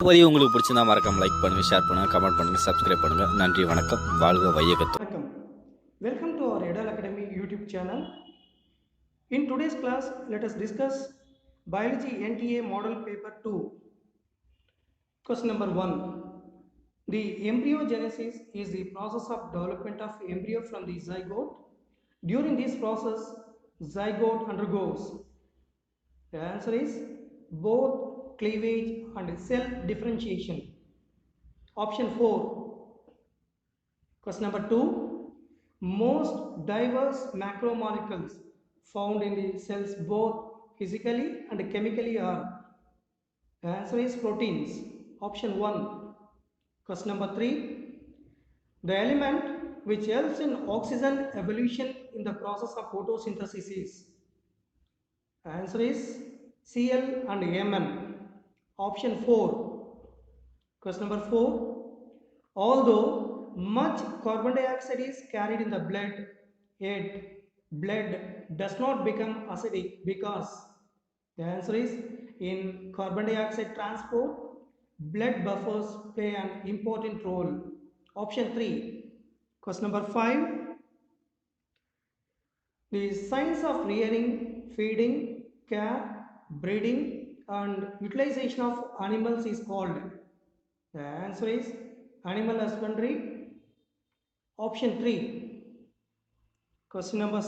பதிவு உங்களுக்கு பிடிச்சிருந்தா மறக்காம லைக் பண்ணுங்கள், ஷேர் பண்ணுங்கள், கமெண்ட் பண்ணுங்கள், சப்ஸ்கிரைப் பண்ணுங்கள். நன்றி, வணக்கம். வாழ்க வையகத்து. Welcome. Welcome to our Edal Academy YouTube channel. In today's class, let us discuss Biology NTA Model Paper 2. Question number 1. The embryogenesis is the process of development of embryo from the zygote. During this process, zygote undergoes. The answer is both cleavage and cell differentiation. Option 4. Question number 2. Most diverse macromolecules found in the cells both physically and chemically are. The answer is proteins. Option 1. Question number 3. The element which helps in oxygen evolution in the process of photosynthesis is. The answer is Cl and Mn. Option 4. Question number 4. Although much carbon dioxide is carried in the blood, yet blood does not become acidic because. The answer is in carbon dioxide transport, blood buffers play an important role. Option 3. Question number 5. The science of rearing, feeding, care, breeding and utilization of animals is called. The answer is animal husbandry. Option 3. Question number 6.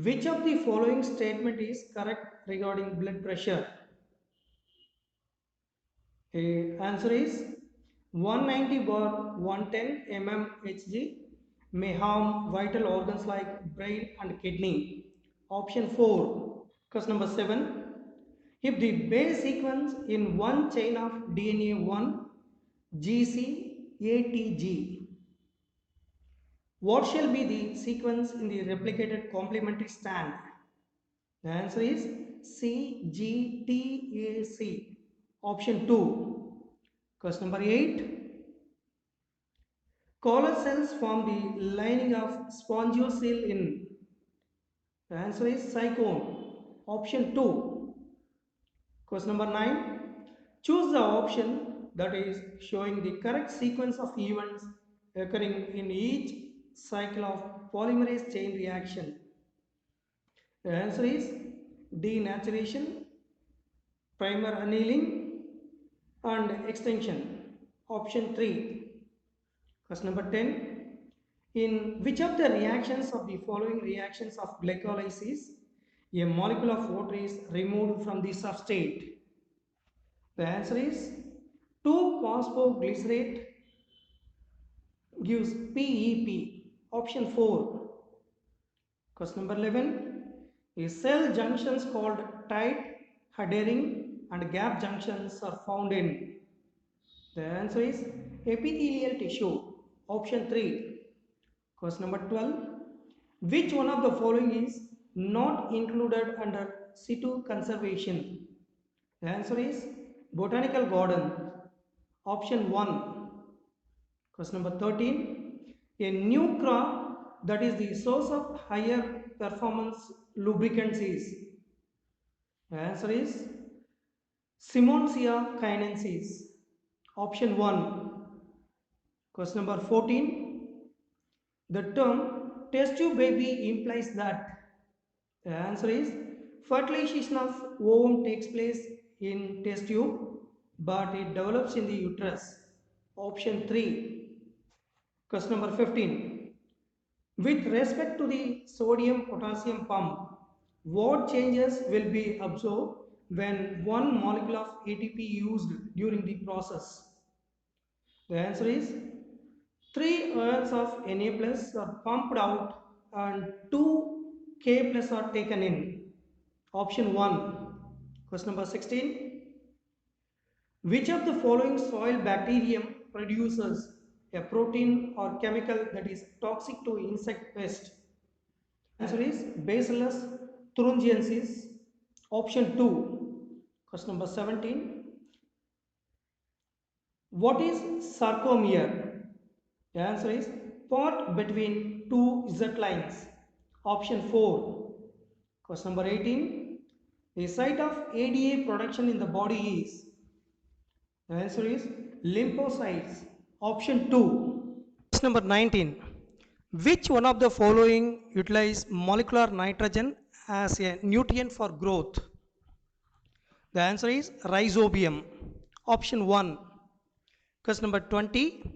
Which of the following statement is correct regarding blood pressure? The answer is 190/110 mmHg may harm vital organs like brain and kidney. Option 4. Question number 7. If the base sequence in one chain of DNA 1 GCATG, what shall be the sequence in the replicated complementary strand? The answer is CGTAC. Option 2. Question number 8. Collar cells form the lining of spongiocele in. The answer is cycone. Option 2. Question number 9. Choose the option that is showing the correct sequence of events occurring in each cycle of polymerase chain reaction. The answer is denaturation, primer annealing and extension. Option 3. Question number 10. In which of the reactions of the following reactions of glycolysis a molecule of water is removed from the substrate? The answer is 2-phosphoglycerate gives PEP. Option 4. Question number 11. A cell junctions called tight, adhering and gap junctions are found in. The answer is epithelial tissue. Option 3. Question number 12. Which one of the following is not included under situ conservation? The answer is botanical garden. Option 1. Question number 13. A new crop that is the source of higher performance lubricants is. The answer is Simonsia chinensis. Option 1. Question number 14. The term test tube baby implies that. The answer is fertilization of ovum takes place in test tube but it develops in the uterus. Option 3. Question number 15. With respect to the sodium potassium pump, what changes will be observed when one molecule of ATP used during the process? The answer is 3 ions of Na plus are pumped out and 2 K plus are taken in. Option 1. Question number 16. Which of the following soil bacterium produces a protein or chemical that is toxic to insect pest? Answer is Bacillus thuringiensis. Option 2. Question number 17. What is sarcomere? The answer is part between two Z lines. Option 4. Question number 18. The site of ADA production in the body is. The answer is lymphocytes. Option 2. Question number 19. Which one of the following utilize molecular nitrogen as a nutrient for growth? The answer is rhizobium. Option 1. Question number 20.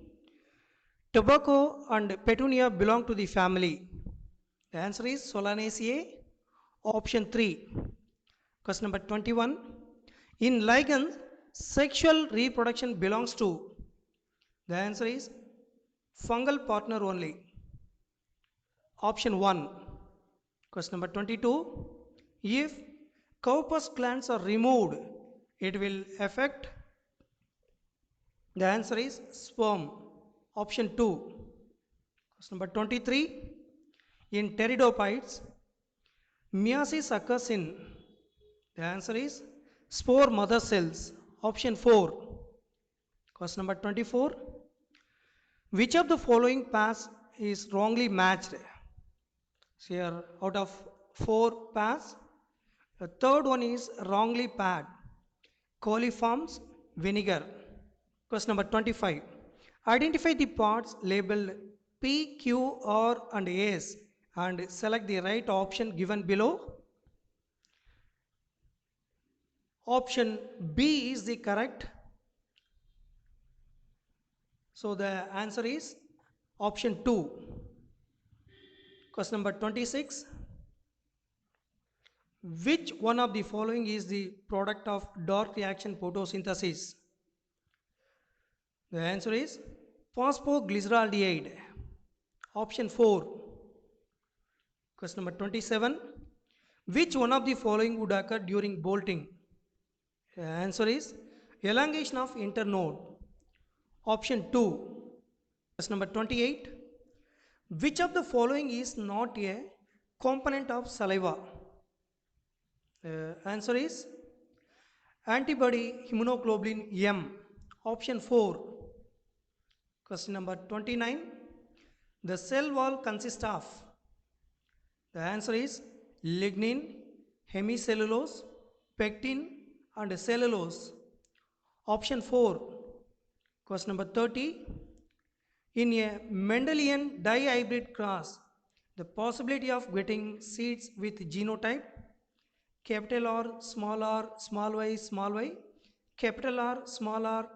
Tobacco and petunia belong to the family. The answer is Solanaceae. Option 3. Question number 21. In lichens, sexual reproduction belongs to. The answer is fungal partner only. Option 1. Question number 22. If corpus glands are removed, it will affect. The answer is sperm. Option 2. Question number 23. In pteridophytes, meiosis occurs in. The answer is spore mother cells. Option 4. Question number 24. Which of the following pairs is wrongly matched? So here out of 4 pairs, the third one is wrongly paired. Coliforms vinegar. Question number 25. Identify the parts labeled P, Q, R and S and select the right option given below. Option B is the correct. So the answer is option 2. Question number 26. Which one of the following is the product of dark reaction photosynthesis? The answer is phosphoglyceraldehyde. Option 4. Question number 27. Which one of the following would occur during bolting? The answer is elongation of internode. Option 2. Question number 28. Which of the following is not a component of saliva? The answer is antibody immunoglobulin M. Option 4. Question number 29. The cell wall consists of. The answer is lignin, hemicellulose, pectin and cellulose. Option 4. Question number 30. In a Mendelian dihybrid cross, the possibility of getting seeds with genotype capital R, small y, small y, capital R,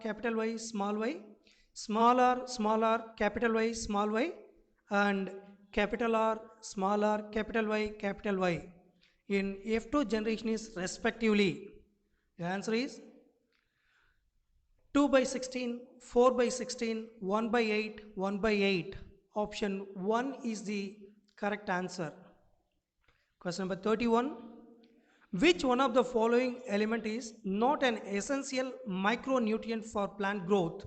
capital Y, small y, small r, capital Y, small y, and capital R, capital Y in F2 generation is respectively. The answer is 2 by 16, 4 by 16, 1 by 8, 1 by 8. Option 1 is the correct answer. Question number 31. Which one of the following element is not an essential micronutrient for plant growth?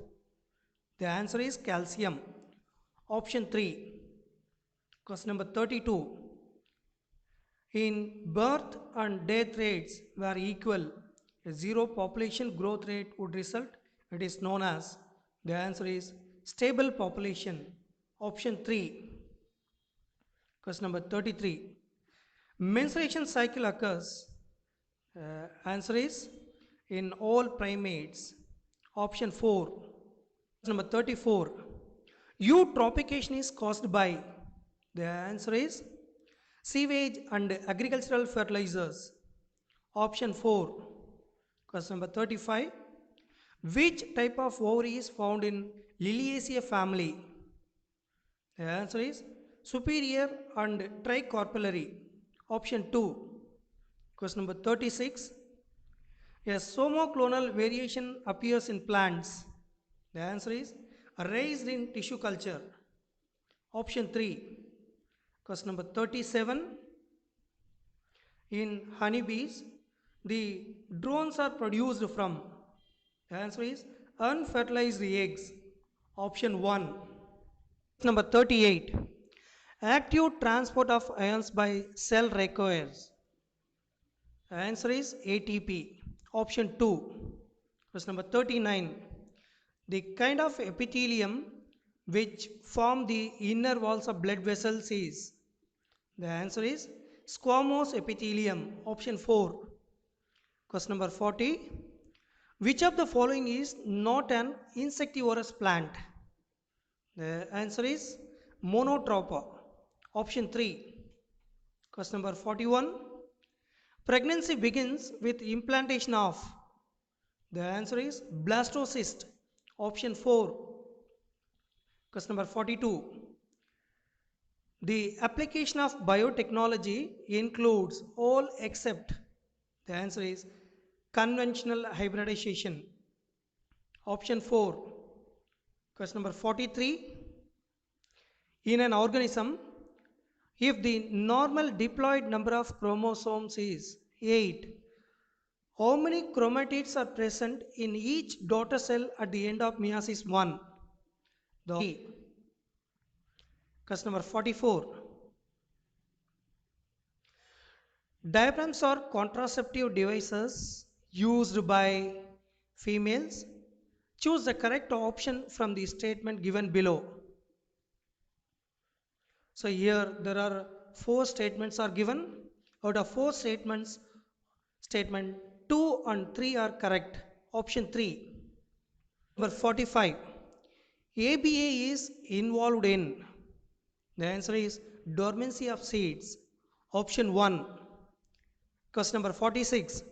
The answer is calcium. Option 3. Question number 32. In birth and death rates were equal, a zero population growth rate would result. It is known as. The answer is stable population. Option 3. Question number 33. Menstruation cycle occurs. Answer is in all primates. Option 4. Question number 34. Eutrophication is caused by. The answer is sewage and agricultural fertilizers. Option 4. Question number 35. Which type of ovary is found in Liliaceae family? The answer is superior and tricarpellary. Option 2. Question number 36. A somoclonal variation appears in plants. The answer is raised in tissue culture. Option 3. Question number 37. In honeybees, the drones are produced from. The answer is unfertilized eggs. Option 1. Number 38. Active transport of ions by cell requires. The answer is ATP. Option 2. Question number 39. The kind of epithelium which form the inner walls of blood vessels is. The answer is squamous epithelium. Option 4. Question number 40. Which of the following is not an insectivorous plant? The answer is Monotropa. Option 3. Question number 41. Pregnancy begins with implantation of. The answer is blastocyst. Option 4. Question number 42. The application of biotechnology includes all except. The answer is conventional hybridization. Option 4. Question number 43. In an organism, if the normal diploid number of chromosomes is 8, how many chromatids are present in each daughter cell at the end of meiosis 1? Question number 44. Diaphragms are contraceptive devices used by females. Choose the correct option from the statement given below. So here there are 4 statements are given. Out of 4 statements, statement 2 and 3 are correct. Option 3. Number 45. ABA is involved in. The answer is dormancy of seeds. Option 1. Question number 46.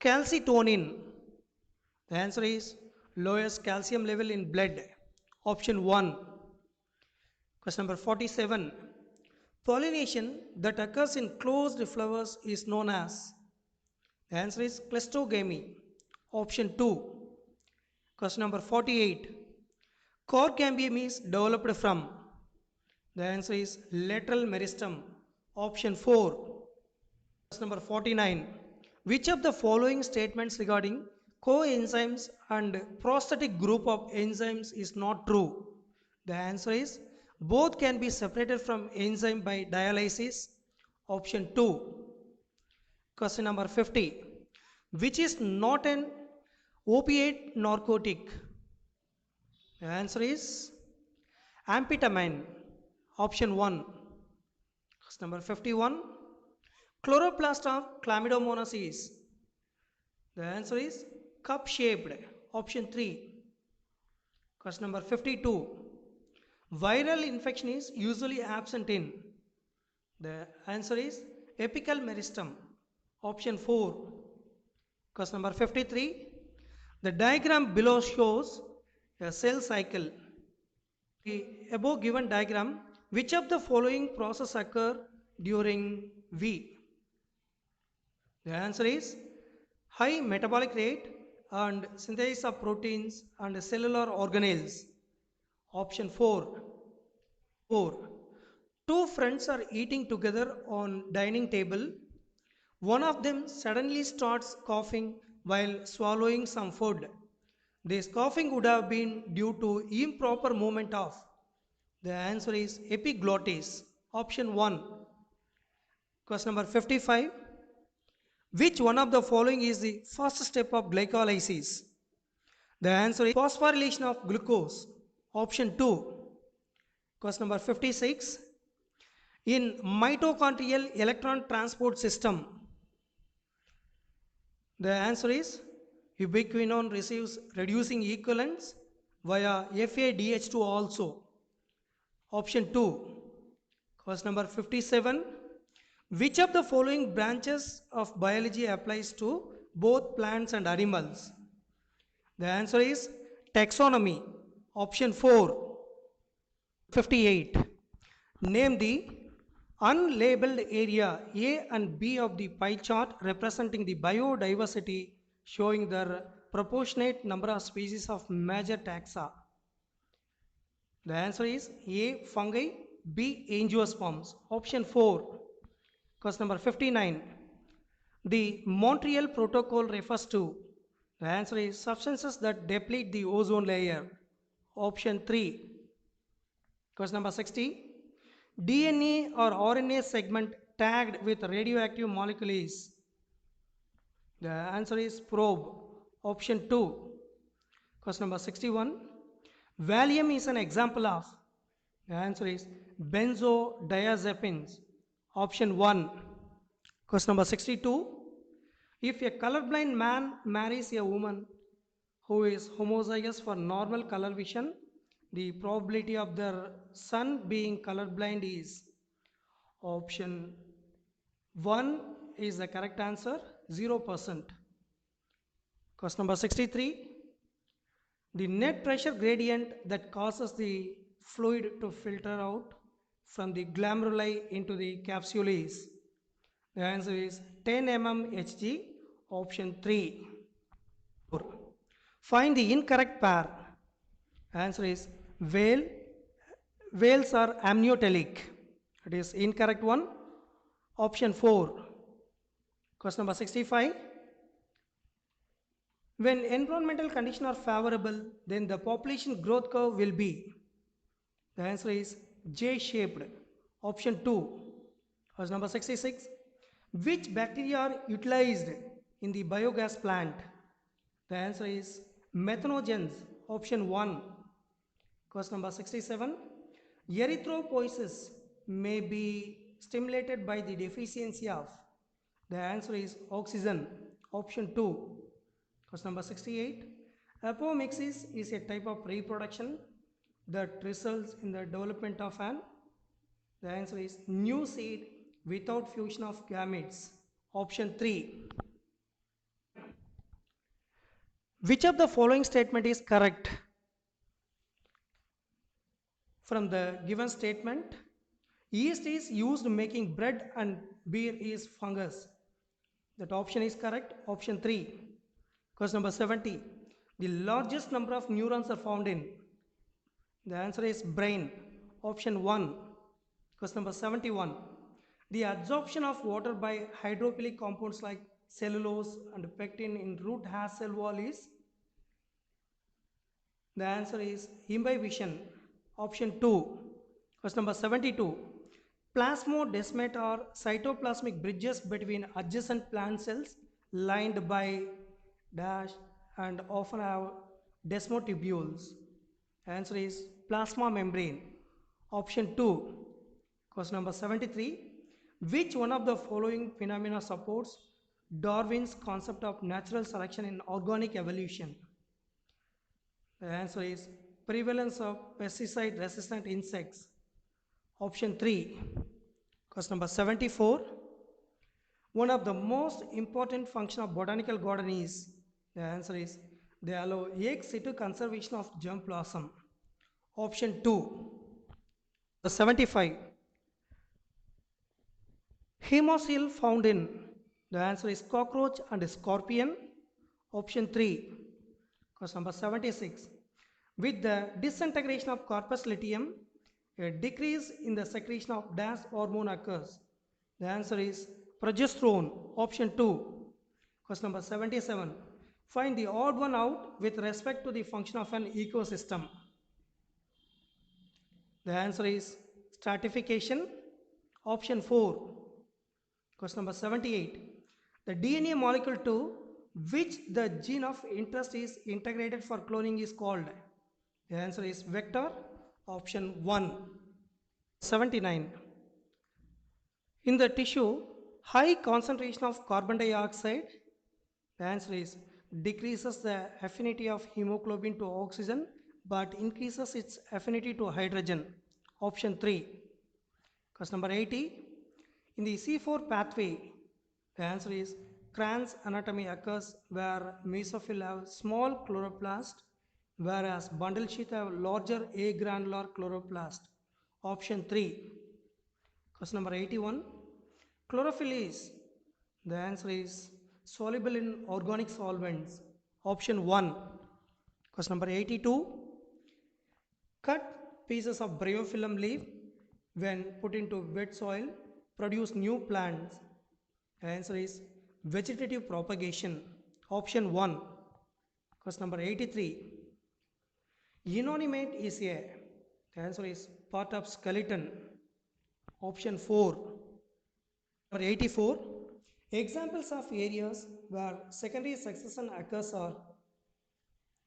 Calcitonin. The answer is lowest calcium level in blood. Option 1. Question number 47. Pollination that occurs in closed flowers is known as. The answer is cleistogamy. Option 2. Question number 48. Core cambium is developed from. The answer is lateral meristem. Option 4. Question number 49. Which of the following statements regarding coenzymes and prosthetic group of enzymes is not true? The answer is both can be separated from enzyme by dialysis. Option 2. Question number 50. Which is not an opiate narcotic? The answer is amphetamine. Option 1. Question number 51. Chloroplast of Chlamydomonas is. The answer is cup shaped. Option 3. Question number 52. Viral infection is usually absent in. The answer is apical meristem. Option 4. Question number 53. The diagram below shows a cell cycle. The above given diagram, which of the following process occur during V? The answer is high metabolic rate and synthesis of proteins and cellular organelles. Option 4. 4. Two friends are eating together on dining table. One of them suddenly starts coughing while swallowing some food. This coughing would have been due to improper movement of. The answer is epiglottis. Option 1. Question number 55. Which one of the following is the first step of glycolysis? The answer is phosphorylation of glucose. Option 2. Question number 56. In mitochondrial electron transport system, the answer is ubiquinone receives reducing equivalents via FADH2 also. Option 2. Question number 57. Which of the following branches of biology applies to both plants and animals? The answer is taxonomy. Option 4. 58. Name the unlabeled area A and B of the pie chart representing the biodiversity showing the proportionate number of species of major taxa. The answer is A. Fungi, B. Angiosperms. Option 4. Question number 59. The Montreal Protocol refers to. The answer is substances that deplete the ozone layer. Option 3. Question number 60. DNA or RNA segment tagged with radioactive molecule is. The answer is probe. Option 2. Question number 61. Valium is an example of. The answer is benzodiazepines. Option 1. Question number 62. If a colorblind man marries a woman, who is homozygous for normal color vision, the probability of their son being colorblind is option 1 is the correct answer, 0%. Question number 63. The net pressure gradient that causes the fluid to filter out from the glomeruli into the capsule is, the answer is 10 mm Hg, option 3. Find the incorrect pair. Answer is whales are amniotic. It is incorrect one, option 4. Question number 65. When environmental conditions are favorable, then the population growth curve will be, the answer is J-shaped, option 2. Question number 66. Which bacteria are utilized in the biogas plant? The answer is methanogens, option 1. Question number 67. Erythropoiesis may be stimulated by the deficiency of, the answer is oxygen, option 2. Question number 68. Apomixis is a type of reproduction that results in the development of an, the answer is new seed without fusion of gametes, option 3. Which of the following statement is correct? From the given statement, yeast is used making bread and beer is fungus. That option is correct, option 3. Question number 70. The largest number of neurons are found in, the answer is brain, option 1. Question number 71. The absorption of water by hydrophilic compounds like cellulose and pectin in root hair cell wall is, the answer is imbibition, option 2. Question number 72. Plasmodesmate are cytoplasmic bridges between adjacent plant cells lined by dash and often have desmotubules. Answer is plasma membrane, option 2. Question number 73. Which one of the following phenomena supports Darwin's concept of natural selection in organic evolution? The answer is prevalence of pesticide resistant insects, option 3. Question number 74. One of the most important function of botanical garden is, the answer is they allow ex situ conservation of germ blossom, option 2. 75. Hemocoel found in, the answer is cockroach and scorpion, option 3. Question number 76. With the disintegration of corpus luteum, a decrease in the secretion of dash hormone occurs. The answer is progesterone, option 2. Question number 77. Find the odd one out with respect to the function of an ecosystem. The answer is stratification, option 4. Question number 78. The DNA molecule to which the gene of interest is integrated for cloning is called. The answer is vector, option 1. 79. In the tissue, high concentration of carbon dioxide, the answer is decreases the affinity of hemoglobin to oxygen but increases its affinity to hydrogen, option 3. Question number 80. In the C4 pathway, the answer is Kranz anatomy occurs where mesophyll have small chloroplast, whereas bundle sheath have larger agranular chloroplast, option 3. Question number 81. Chlorophyll is, the answer is soluble in organic solvents, option 1. Question number 82. Cut pieces of bryophyllum leaf when put into wet soil produce new plants. The answer is vegetative propagation, option 1. Question number 83. Inanimate is the answer is part of skeleton, option 4. Number 84. Examples of areas where secondary succession occurs are,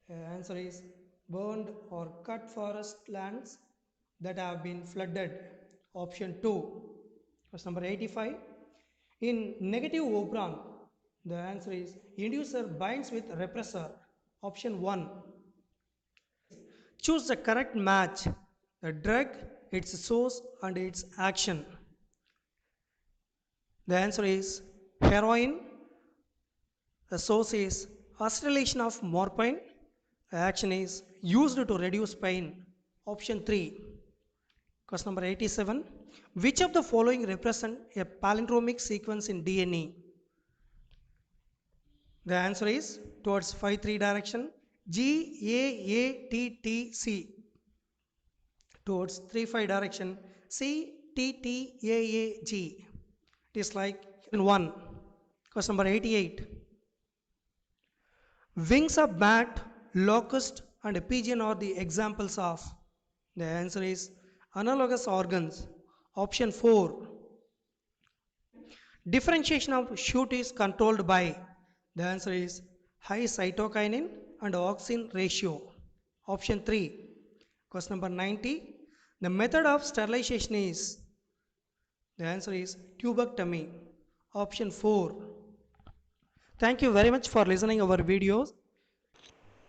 the answer is burned or cut forest lands that have been flooded, option 2. Question number 85. In negative operon, the answer is inducer binds with repressor, Option 1. Choose the correct match. The drug, its source and its action. The answer is heroin. The source is acetylation of morphine. The action is used to reduce pain. Option 3. Question number 87. Which of the following represent a palindromic sequence in DNA? The answer is towards 5-3 direction. GAATTC. Towards 3-5 direction. CTTAAG. It is like in 1. Question number 88. Wings of bat, locust and pigeon are the examples of. The answer is analogous organs. Option 4. Differentiation of shoot is controlled by. The answer is high cytokinin and auxin ratio. Option 3. Question number 90. The method of sterilization is. The answer is tubectomy. Option 4. Thank you very much for listening our videos.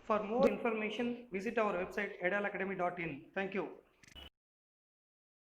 For more information, visit our website edalacademy.in. Thank you.